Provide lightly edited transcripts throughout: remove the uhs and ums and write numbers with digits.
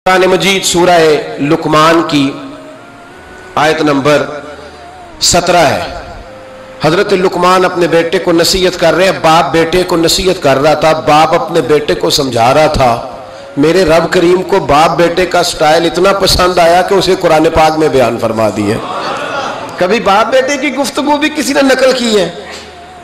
कुरान मजीद सूरह लुकमान की आयत नंबर 17 है। हजरत लुकमान अपने बेटे को नसीहत कर रहे हैं। बाप बेटे को नसीहत कर रहा था। बाप अपने बेटे को समझा रहा था। मेरे रब करीम को बाप बेटे का स्टाइल इतना पसंद आया कि उसे कुरान पाक में बयान फरमा दिया। कभी बाप बेटे की गुफ्तगू भी किसी ने नकल की है,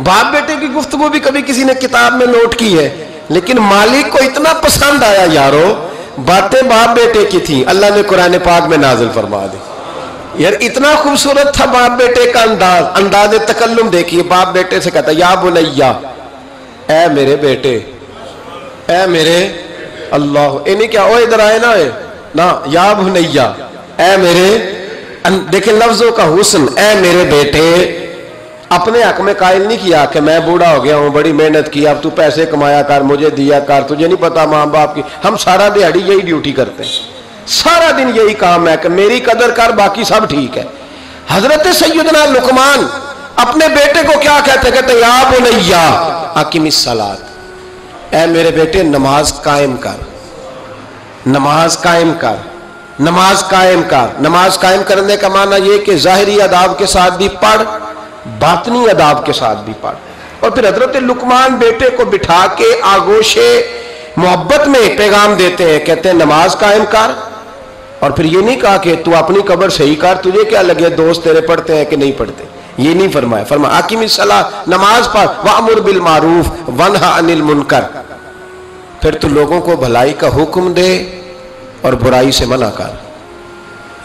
बाप बेटे की गुफ्तगू भी कभी किसी ने किताब में नोट की है, लेकिन मालिक को इतना पसंद आया यारो, बातें बाप बेटे की थी, अल्लाह ने कुरान पाक में नाजिल फरमा दी। यार इतना खूबसूरत था बाप बेटे का अंदाज तकल्लुम देखिए। बाप बेटे से कहता या बुनैया, ऐ मेरे बेटे, ऐ मेरे अल्लाह, इन्हें क्या ओ इधर आए ना या बुनैया, ऐ मेरे, देखें लफ्जों का हुस्न, ऐ मेरे बेटे। अपने हक में कायल नहीं किया कि मैं बूढ़ा हो गया हूं, बड़ी मेहनत की, अब तू पैसे कमाया कर, मुझे दिया कर, तुझे नहीं पता माँ बाप की। हम सारा दिहाड़ी यही ड्यूटी करते हैं, सारा दिन यही काम है कि मेरी कदर कर, बाकी सब ठीक है। हजरत सैयदना लुकमान अपने बेटे को क्या कहते या बुनैया अकीमिस सलात, ऐ मेरे बेटे नमाज कायम कर, नमाज कायम कर, नमाज कायम कर। नमाज कायम करने का माना यह कि जाहिरी अदाब के साथ भी पढ़, बातनी अदाब के साथ भी पढ़। और फिर हजरत लुकमान बेटे को बिठा के आगोशे मोहब्बत में पैगाम देते हैं, कहते हैं नमाज कायम कर। और फिर ये नहीं कहा कि तू अपनी कब्र सही कर, तुझे क्या लगे दोस्त तेरे पढ़ते हैं कि नहीं पढ़ते, ये नहीं फरमाया। फरमाया आकिमिस सलाह, नमाज पढ़, वअमुर बिल मारूफ वन्हा अनिल मुनकर। फिर तू लोगों को भलाई का हुक्म दे और बुराई से मना कर।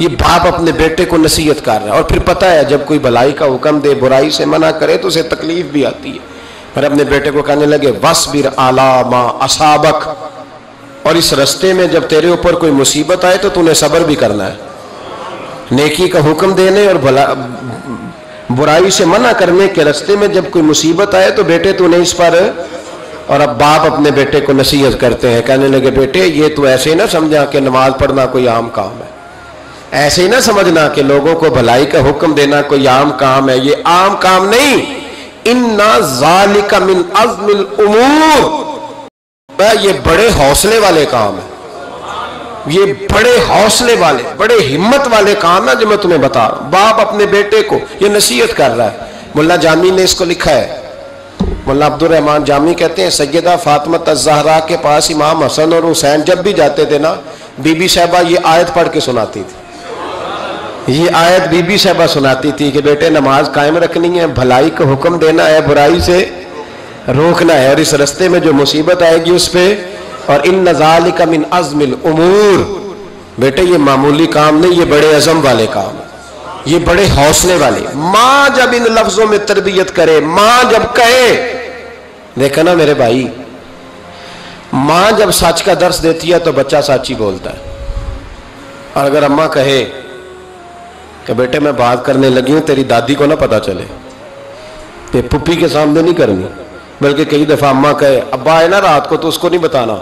ये बाप अपने बेटे को नसीहत कर रहा है। और फिर पता है जब कोई भलाई का हुक्म दे, बुराई से मना करे तो उसे तकलीफ भी आती है। फिर अपने बेटे को कहने लगे वस्बिर अला मा असाबक, और इस रस्ते में जब तेरे ऊपर कोई मुसीबत आए तो तूने सब्र भी करना है। नेकी का हुक्म देने और बुराई से मना करने के रस्ते में जब कोई मुसीबत आए तो बेटे तूने इस पर। और अब बाप अपने बेटे को नसीहत करते हैं, कहने लगे बेटे ये तू ऐसे ही ना समझा कि नमाज पढ़ना कोई आम काम है, ऐसे ही ना समझना कि लोगों को भलाई का हुक्म देना कोई आम काम है, ये आम काम नहीं। इन्ना ज़ालिका मिन अज़्मिल उमूर, ये बड़े हौसले वाले काम है, ये बड़े हौसले वाले, बड़े हिम्मत वाले काम है जो मैं तुम्हें बता रहा हूं। बाप अपने बेटे को ये नसीहत कर रहा है। मुल्ला जामी ने इसको लिखा है, मुल्ला अब्दुल रहमान जामी कहते हैं सैयदा फातिमा अज़-ज़हरा के पास इमाम हसन और हुसैन जब भी जाते थे ना, बीबी साहबा ये आयत पढ़ के सुनाती थी। ये आयत बीबी साहबा सुनाती थी कि बेटे नमाज कायम रखनी है, भलाई का हुक्म देना है, बुराई से रोकना है, और इस रास्ते में जो मुसीबत आएगी उस पे। और इन ज़ालिका मिन अज़्मिल उमूर, बेटे ये मामूली काम नहीं, ये बड़े अज़म वाले काम, ये बड़े हौसले वाले। माँ जब इन लफ्जों में तरबियत करे, माँ जब कहे, देखा ना मेरे भाई, माँ जब सच का दर्स देती है तो बच्चा सच्ची बोलता है। और अगर अम्मा कहे कि बेटे मैं बात करने लगी हूं, तेरी दादी को ना पता चले, ये पुप्पी के सामने नहीं करनी, बल्कि कई दफा अम्मा कहे अब्बा आए ना रात को तो उसको नहीं बताना,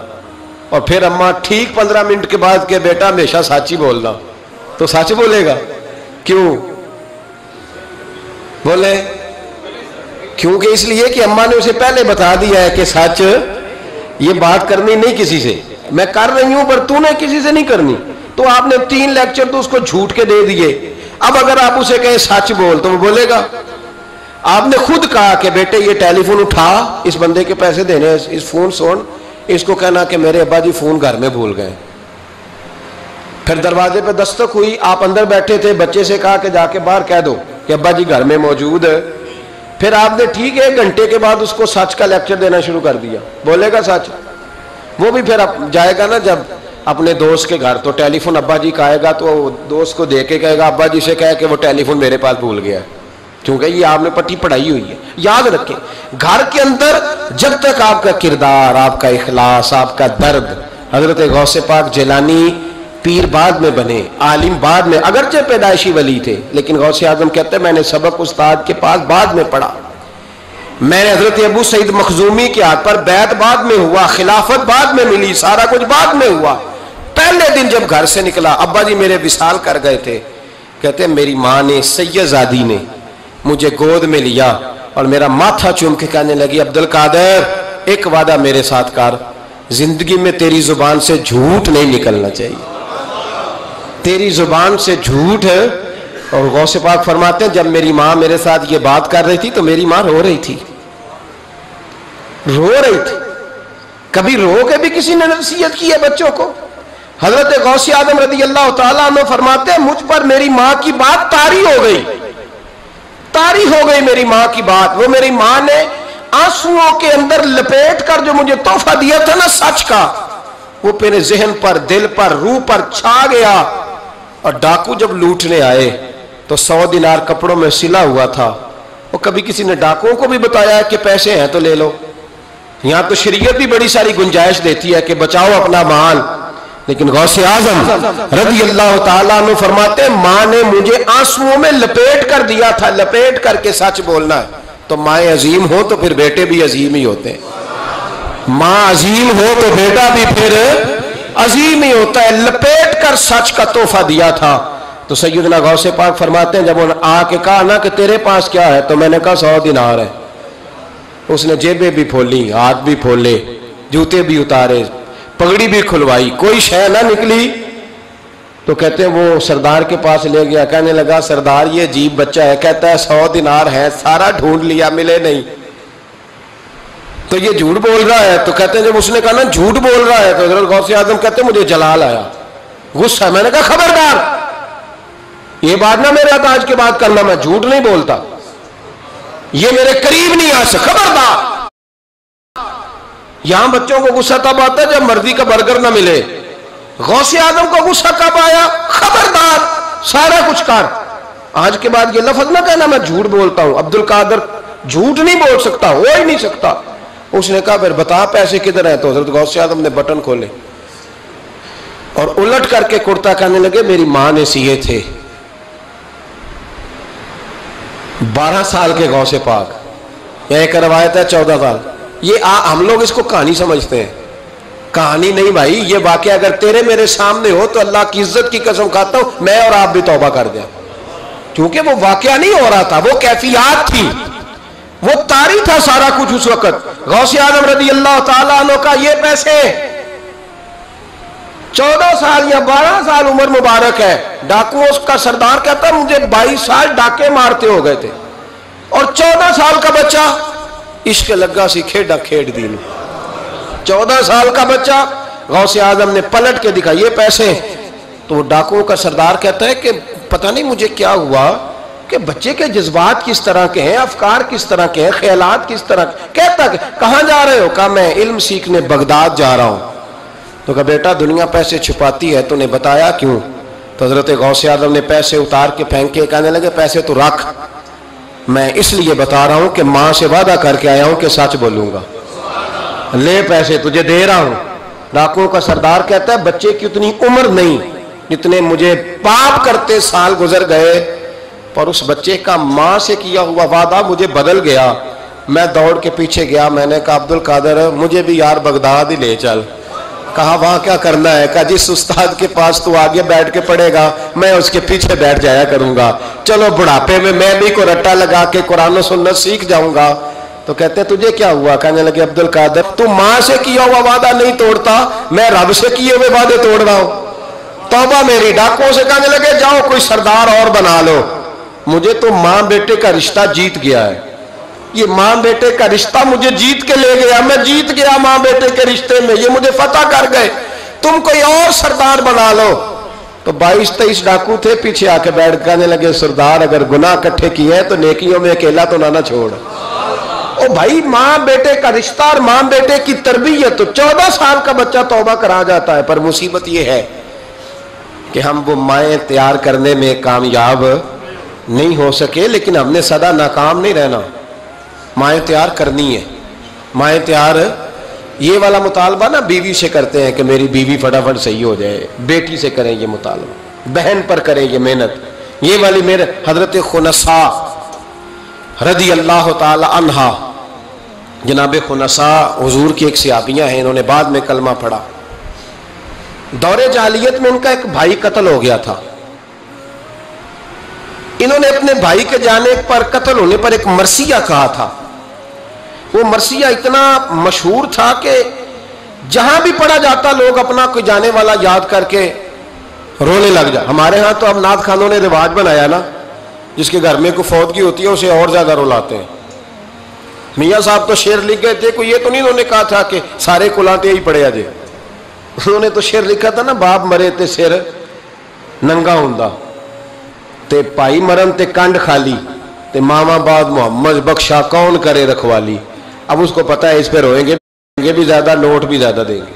और फिर अम्मा ठीक 15 मिनट के बाद के बेटा हमेशा सच ही बोलना, तो सच बोलेगा। क्यों बोले? क्योंकि इसलिए कि अम्मा ने उसे पहले बता दिया है कि सच ये बात करनी नहीं किसी से, मैं कर रही हूं पर तूने किसी से नहीं करनी। तो आपने 3 लेक्चर तो उसको झूठ के दे दिए। अब अगर आप उसे कहें सच बोल तो वो बोलेगा। आपने खुद कहा कि बेटे ये टेलीफोन उठा, इस बंदे के पैसे देने, इस फोन सुन, इसको कहना कि मेरे अब्बा जी फोन घर में भूल गए। फिर दरवाजे पे दस्तक हुई, आप अंदर बैठे थे, बच्चे से कहा कि जाके बाहर कह दो कि अब्बा जी घर में मौजूद है। फिर आपने ठीक 1 घंटे के बाद उसको सच का लेक्चर देना शुरू कर दिया, बोलेगा सच। वो भी फिर जाएगा ना जब अपने दोस्त के घर, तो टेलीफोन अब्बा जी का आएगा तो दोस्त को दे के कहेगा अब्बा जी से कहे कि वो टेलीफोन मेरे पास भूल गया है, क्योंकि ये आपने पट्टी पढ़ाई हुई है। याद रखें, घर के अंदर जब तक आपका किरदार, आपका इखलास, आपका दर्द, हजरत गौसे पाक जिलानी पीर बाद में बने, आलिम बाद में, अगरचे पैदाइशी वली थे, लेकिन गौसे आजम कहते हैं मैंने सबक उस्ताद के पास बाद में पढ़ा। मैंने हजरत अबू सईद मखजूमी के हाथ पर बैत बाद में हुआ, खिलाफत बाद में मिली, सारा कुछ बाद में हुआ। पहले दिन जब घर से निकला, अब्बा जी मेरे विसाल कर गए थे, कहते मेरी माँ ने, सैयदादी ने मुझे गोद में लिया और मेरा माथा चूम के कहने लगी अब्दुल कादर एक वादा मेरे साथ कर, जिंदगी में तेरी जुबान से झूठ नहीं निकलना चाहिए। तेरी जुबान से झूठ है। और गौसे पाक फरमाते हैं जब मेरी माँ मेरे साथ ये बात कर रही थी तो मेरी माँ रो रही थी, रो रही थी। कभी रो के भी किसी ने नसीहत की है बच्चों को? हजरत गौसे आजम रज़ी अल्लाह तआला अन्हु फरमाते हैं मुझ पर मेरी माँ की बात तारी हो गई, तारी हो गई मेरी माँ की बात। वो मेरी माँ ने आंसुओं के अंदर लपेट कर जो मुझे तोहफा दिया था ना सच का, वो मेरे जहन पर, दिल पर, रूह पर छा गया। और डाकू जब लूटने आए तो 100 दिनार कपड़ों में सिला हुआ था। और कभी किसी ने डाकुओं को भी बताया कि पैसे हैं तो ले लो। यहां तो शरीयत भी बड़ी सारी गुंजाइश देती है कि बचाओ अपना माल, लेकिन गौसे आजम रज़ी अल्लाह तआला अन्हु फरमाते माँ ने मुझे आंसुओं में लपेट कर दिया था, लपेट करके सच बोलना है। तो माएँ अजीम हो तो फिर बेटे भी अजीम ही होते हैं। माँ अजीम हो तो बेटा भी फिर अजीम ही होता है। लपेट कर सच का तोहफा दिया था। तो सैयदना गौसे पाक फरमाते हैं जब उन्होंने आके कहा ना कि तेरे पास क्या है, तो मैंने कहा 100 दिनार है। उसने जेबें भी खोली, हाथ भी खोले, जूते भी उतारे, पगड़ी भी खुलवाई, कोई शय ना निकली। तो कहते हैं वो सरदार के पास ले गया, कहने लगा सरदार ये अजीब बच्चा है, कहता है 100 दिनार है, सारा ढूंढ लिया मिले नहीं, तो ये झूठ बोल रहा है। तो कहते हैं जब उसने कहा ना झूठ बोल रहा है, तो हज़रत गौसे आज़म कहते हैं मुझे जलाल आया, गुस्सा। मैंने कहा खबरदार ये बात ना मेरे साथ आज के बाद करना, मैं झूठ नहीं बोलता, ये मेरे करीब नहीं आ सकता, खबरदार। यहां बच्चों को गुस्सा तब आता है जब मर्जी का बर्गर ना मिले। गौसे आजम को गुस्सा कब आया? खबरदार सारा कुछ कर, आज के बाद ये लफ्ज ना कहना मैं झूठ बोलता हूं। अब्दुल कादर झूठ नहीं बोल सकता, हो ही नहीं सकता। उसने कहा फिर बता पैसे किधर है? तो हजरत गौसे आजम ने बटन खोले और उलट करके कुर्ता कहने लगे मेरी मां ने सिए थे। 12 साल के गौसे पाक, यह एक रवायत है 14 साल। ये हम लोग इसको कहानी समझते हैं, कहानी नहीं भाई, ये वाकया अगर तेरे मेरे सामने हो तो अल्लाह की इज्जत की कसम खाता हूं मैं और आप भी तौबा कर दें, क्योंकि वो वाकया नहीं हो रहा था, वो कैफियत थी, वो तारी था सारा कुछ उस वक्त। गौसे आजम रज़ी अल्लाह तआला अन्हु का ये पैसे 14 साल या 12 साल उम्र मुबारक है। डाकुओं का सरदार कहता मुझे 22 साल डाके मारते हो गए थे, और 14 साल का बच्चा इश्क लगा सी खेड़ा खेड़ दी। 14 साल का बच्चा, गौसे आजम ने पलट के दिखा ये पैसे। तो डाकुओं का सरदार कहता है कि पता नहीं मुझे क्या हुआ कि बच्चे के जज्बात किस तरह के हैं, अफकार किस तरह के हैं, ख्यालात किस तरह। कहता कहाँ जा रहे हो? कहा मैं इल्म सीखने बगदाद जा रहा हूँ। तो कहा बेटा दुनिया पैसे छुपाती है, तूने बताया क्यों? तो हजरत गौसे आजम ने पैसे उतार के फेंक के कहने लगे पैसे तो रख, मैं इसलिए बता रहा हूं कि मां से वादा करके आया हूं कि सच बोलूंगा, ले पैसे तुझे दे रहा हूं। डाकुओं का सरदार कहता है बच्चे की उतनी उम्र नहीं जितने मुझे पाप करते साल गुजर गए, पर उस बच्चे का मां से किया हुआ वादा मुझे बदल गया। मैं दौड़ के पीछे गया, मैंने कहा अब्दुल कादर मुझे भी यार बगदाद ही ले चल। कहा वहां क्या करना है? कहा जिस उस्ताद के पास तू आगे बैठ के पढ़ेगा मैं उसके पीछे बैठ जाया करूंगा, चलो बुढ़ापे में मैं भी को रट्टा लगा के कुरान और सुन्नत सीख जाऊंगा। तो कहते हैं तुझे क्या हुआ? कहने लगे अब्दुल कादर तू मां से किया हुआ वादा नहीं तोड़ता, मैं रब से किए हुए वादे तोड़ रहा हूं, तौबा मेरी। डाकुओं से कहने लगे जाओ कोई सरदार और बना लो, मुझे तो मां बेटे का रिश्ता जीत गया है, ये मां बेटे का रिश्ता मुझे जीत के ले गया, मैं जीत गया मां बेटे के रिश्ते में, ये मुझे फतह कर गए, तुम कोई और सरदार बना लो। तो 22-23 डाकू थे, पीछे आके बैठ कहने लगे सरदार अगर गुनाह इकट्ठे किए हैं तो नेकियों में अकेला तो ना छोड़। ओ भाई मां बेटे का रिश्ता और मां बेटे की तरबियत, तो 14 साल का बच्चा तौबा करा जाता है। पर मुसीबत ये है कि हम वो माएँ तैयार करने में कामयाब नहीं हो सके, लेकिन हमने सदा नाकाम नहीं रहना, माएँ तैयार करनी है। माएँ तैयार, ये वाला मुतालबा ना बीवी से करते हैं कि मेरी बीवी फटाफट सही हो जाए, बेटी से करें ये मुतालबा, बहन पर करें ये मेहनत। ये वाली मेरे हजरत खुनसा रज़ी अल्लाह ताला अन्हा, जनाब खुनसा हुजूर की एक सहाबियाँ हैं, इन्होंने बाद में कलमा पढ़ा। दौरे जालियत में इनका एक भाई कत्ल हो गया था। इन्होंने अपने भाई के जाने पर, कत्ल होने पर एक मरसिया कहा था। वो मरसिया इतना मशहूर था कि जहां भी पढ़ा जाता लोग अपना कोई जाने वाला याद करके رونے لگ جا. ہمارے ہاں تو اب نعت خانوں نے رواج بنایا نا, جس کے گھر میں کوئی فوتگی ہوتی ہے اسے اور زیادہ رلاتے ہیں. میاں صاحب تو شعر لکھ گئے تھے, کوئی یہ تو نہیں انہوں نے کہا تھا کہ سارے کلاتے ہی پڑے آجے. انہوں نے تو شعر لکھا تھا نا, باپ مرے تے سر ننگا ہوندا تے پائی مرن تے کنڈ خالی تے ماما بعد محمد بخشا کون کرے رکھوالی. اب اس کو پتا ہے اس پہ روئیں گے بھی زیادہ, نوٹ بھی زیادہ دیں گے,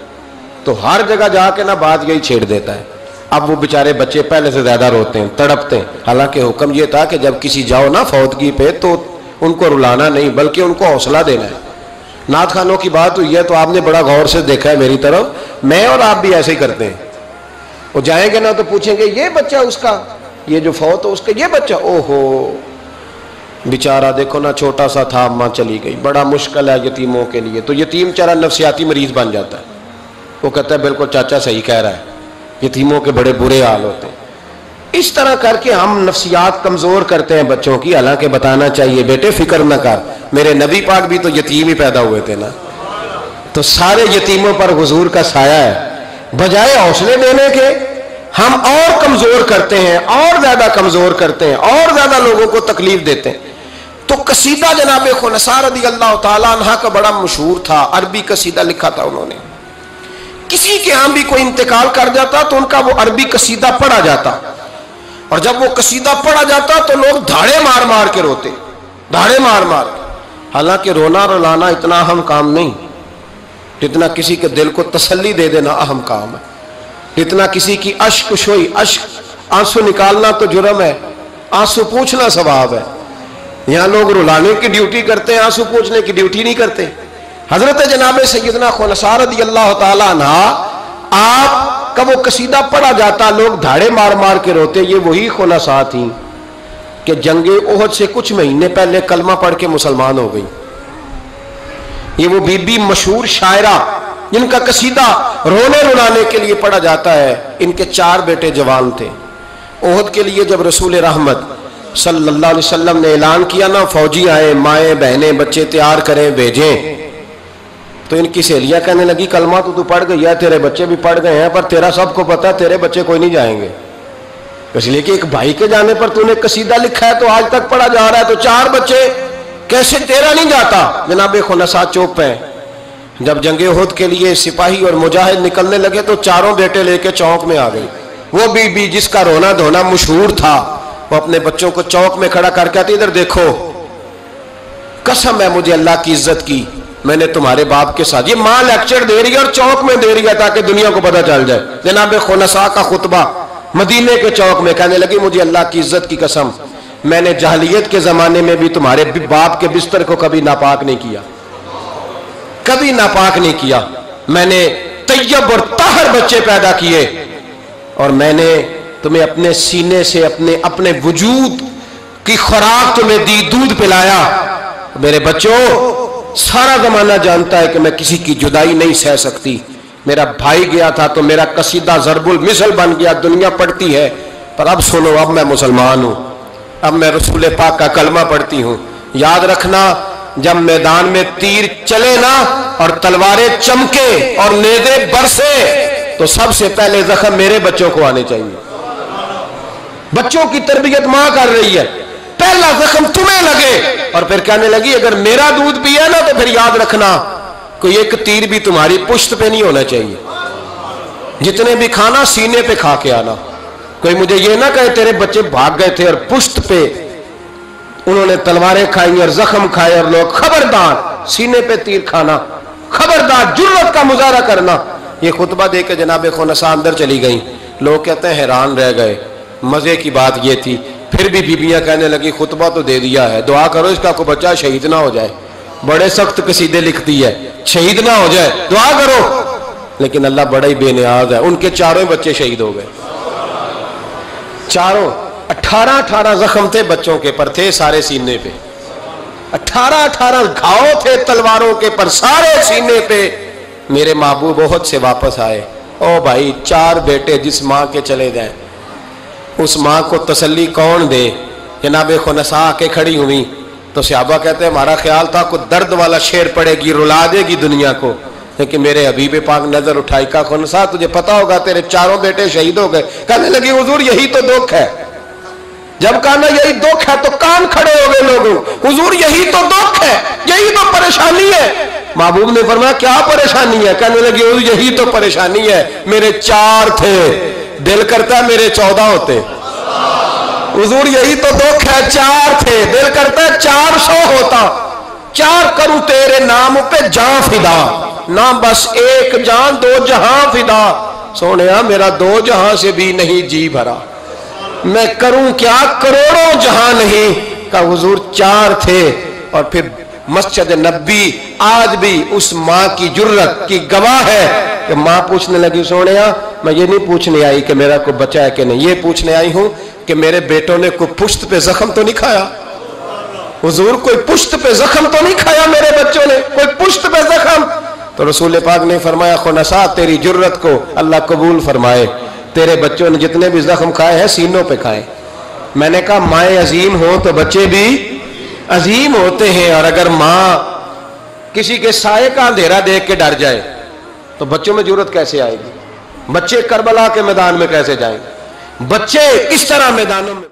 تو ہر جگہ جا کے نا بات یہی چھیڑ دیتا ہے. اب وہ بیچارے بچے پہلے سے زیادہ روتے ہیں, تڑپتے ہیں. حالانکہ حکم یہ تھا کہ جب کسی جاؤ نا فوتگی پہ تو ان کو رلانا نہیں بلکہ ان کو حوصلہ دینا ہے. نعت خانوں کی بات ہوئی ہے تو آپ نے بڑا غور سے دیکھا ہے میری طرف, میں اور آپ بھی ایسے ہی کرتے ہیں. وہ جائیں گے نا تو پوچھیں گے یہ بچہ اس کا, یہ جو فوت ہو اس کا یہ بچہ, او ہو بیچارہ دیکھو نا چھوٹا سا تھا, ماں چلی گئی. بڑا مشکل ہے یتیموں کے لیے. تو یتیم چارہ نفسیاتی مریض بن جاتا ہے. وہ کہتا ہے بالکل چاچا صحیح کہہ رہا ہے, یتیموں کے بڑے برے حال ہوتے ہیں. اس طرح کر کے ہم نفسیات کمزور کرتے ہیں بچوں کی. حالانکہ بتانا چاہیے بیٹے فکر نہ کر, میرے نبی پاک بھی تو یتیم ہی پیدا ہوئے تھے نا, تو سارے یتیموں پر حضور کا سایہ ہے. بجائے حوصلے دینے کے ہم اور کمزور کرتے ہیں, اور زیادہ کمزور کرتے ہیں, اور زیادہ لوگوں کو تکلیف دیتے ہیں. تو قصیدہ جناب خنسا رضی اللہ تعالیٰ عنہ کا بڑا مشہور تھا, عربی قصیدہ لکھا تھا انہوں نے. کسی کے ہاں بھی کوئی انتقال کر جاتا تو ان کا وہ عربی قصیدہ پڑھا جاتا, اور جب وہ قصیدہ پڑھا جاتا تو لوگ دھاڑے مار مار کے روتے, دھاڑے مار مار کے. حالانکہ رونا رلانا اتنا اہم کام نہیں جتنا کسی کے دل کو تسلی دے دینا اہم کام ہے. جتنا کسی کی اشک شوئی, اشک آنسو نکالنا تو جرم ہے, آنسو پوچھنا ثواب ہے. یہاں لوگ رلانے کی ڈیوٹی کرتے ہیں, آنسو پوچھنے کی ڈیوٹی نہیں کرتے. حضرت جناب سیدنا خنسا رضی اللہ تعالیٰ عنہ, آپ کا وہ قصیدہ پڑھا جاتا, لوگ دھاڑے مار مار کے روتے. یہ وہی خنسا تھیں کہ جنگ احد سے کچھ مہینے پہلے کلمہ پڑھ کے مسلمان ہو گئی. یہ وہ بی بی مشہور شاعرہ جن کا قصیدہ رونے رلانے کے لیے پڑھا جاتا ہے. ان کے 4 بیٹے جوان تھے. احد کے لیے جب رسول رحمت صلی اللہ علیہ وسلم نے اعلان کیا نا, فوجی آئے, مائیں بہنیں بچے تیار کریں بھیجیں, تو ان کی سہیلیاں کہنے لگی کلمہ تو پڑھ گئی ہے, تیرے بچے بھی پڑھ گئے ہیں, پر تیرا سب کو پتا ہے تیرے بچے کوئی نہیں جائیں گے. اس لیے کہ ایک بھائی کے جانے پر تو نے قصیدہ لکھا ہے تو آج تک پڑھا جا رہا ہے, تو 4 بچے کیسے تیرا نہیں جاتا. جناب خنسا چوپ ہیں. جب جنگ احد کے لیے سپاہی اور مجاہد نکلنے لگے تو 4 بیٹے لے کے چوک میں آ گئی. وہ بی بی جس کا رونا دھونا مشہور تھا, وہ اپنے بچوں کو چوک میں کھڑا کر کے آتی, ادھر دیکھو, قسم ہے مجھے اللہ کی عزت کی, میں نے تمہارے باپ کے ساتھ. یہ ماں لیکچر دے رہی ہے اور چوک میں دے رہی ہے تاکہ دنیا کو پتہ چل جائے. جناب خنسا کا خطبہ مدینے کے چوک میں, کہنے لگی مجھے اللہ کی عزت کی قسم, میں نے جاہلیت کے زمانے میں بھی تمہارے باپ کے بستر کو کبھی ناپاک نہیں کیا, کبھی ناپاک نہیں کیا. میں نے طیب اور طاہر بچے پیدا کیے, اور میں نے تمہیں اپنے سینے سے اپنے وجود کی خوراک تمہیں دی, دودھ پلایا. میرے بچوں, سارا زمانہ جانتا ہے کہ میں کسی کی جدائی نہیں سہ سکتی. میرا بھائی گیا تھا تو میرا قصیدہ ضرب المثل بن گیا, دنیا پڑھتی ہے, پر اب سنو, اب میں مسلمان ہوں, اب میں رسول پاک کا کلمہ پڑھتی ہوں. یاد رکھنا, جب میدان میں تیر چلے نا اور تلواریں چمکے اور نیزے برسے تو سب سے پہلے زخم میرے بچوں کو آنے چاہیے. بچوں کی تربیت ماں کر رہی ہے, پہلا زخم تمہیں لگے. اور پھر کہنے لگی اگر میرا دودھ پیے نا تو پھر یاد رکھنا کوئی ایک تیر بھی تمہاری پشت پہ نہیں ہونا چاہیے. جتنے بھی کھانا سینے پہ کھا کے آنا. کوئی مجھے یہ نہ کہے تیرے بچے بھاگ گئے تھے اور پشت پہ انہوں نے تلواریں کھائی اور زخم کھائے, اور لوگ خبردار سینے پہ تیر کھانا, خبردار جرأت کا مظاہرہ کرنا. یہ خطبہ دے کے جناب خنسا اندر چلی گئی. لوگ کہتے ہیں حیران رہ گئے. مزے کی بات یہ تھی, پھر بھی بیبیاں کہنے لگی خطبہ تو دے دیا ہے, دعا کرو اس کا کوئی بچہ شہید نہ ہو جائے. بڑے سخت قصیدے لکھتی ہے, شہید نہ ہو جائے, دعا کرو. لیکن اللہ بڑا ہی بے نیاز ہے, ان کے 4 بچے شہید ہو گئے. 4 18 زخم تھے بچوں کے پر, تھے سارے سینے پہ. 18 گھاؤ تھے تلواروں کے پر, سارے سینے پہ. میرے محبوب احد سے واپس آئے. او بھائی, 4 بیٹے جس ماں کے چلے جائیں, اس ماں کو تسلی کون دے. جناب خنسا آ کے کھڑی ہوئی تو صحابہ کہتے ہیں ہمارا خیال تھا کوئی درد والا شعر پڑے گی, رلا دے گی دنیا کو. کہ میرے حبیب پاک نظر اٹھائی کا خنسا تجھے پتا ہوگا تیرے چاروں بیٹے شہید ہو گئے. کہنے لگی حضور یہی تو دکھ ہے. جب کہا نا یہی دکھ ہے تو کان کھڑے ہو گئے لوگوں. حضور یہی تو دکھ ہے, یہی تو پریشانی ہے. محبوب نے فرمایا کیا پریشانی ہے؟ کہنے لگی حضور یہی تو پریشانی ہے, میرے 4 تھے, دل کرتا میرے 14 ہوتے. حضور یہی تو دکھ ہے, 4 تھے, دل کرتا ہے 400 ہوتا. 4 کروں تیرے نام پہ جان فدا, نہ بس ایک جان 2 جہاں فدا. سونیا میرا 2 جہاں سے بھی نہیں جی بھرا, میں کروں کیا کروڑوں جہاں نہیں. کہ حضور 4 تھے. اور پھر مسجد نبی آج بھی اس ماں کی جرت کی گواہ ہے کہ ماں پوچھنے لگی سونیا میں یہ نہیں پوچھنے آئی کہ میرا کوئی بچہ ہے کہ نہیں, یہ پوچھنے آئی ہوں کہ میرے بیٹوں نے کوئی پشت پہ زخم تو نہیں کھایا. حضور کوئی پشت پہ زخم تو نہیں کھایا میرے بچوں نے, کوئی پشت پہ زخم. تو رسول پاک نے فرمایا خنسا تیری جرت کو اللہ قبول فرمائے, تیرے بچوں نے جتنے بھی زخم کھائے ہیں سینوں پہ کھائے. میں نے کہا مائیں عظیم ہوں تو بچے بھی عظیم ہوتے ہیں, اور اگر ماں کسی کے سائے کا اندھیرا دیکھ کے ڈر جائے تو بچوں میں جرت کیسے آئے گی؟ بچے کربلا کے میدان میں کیسے جائیں گے؟ بچے اس طرح میدانوں میں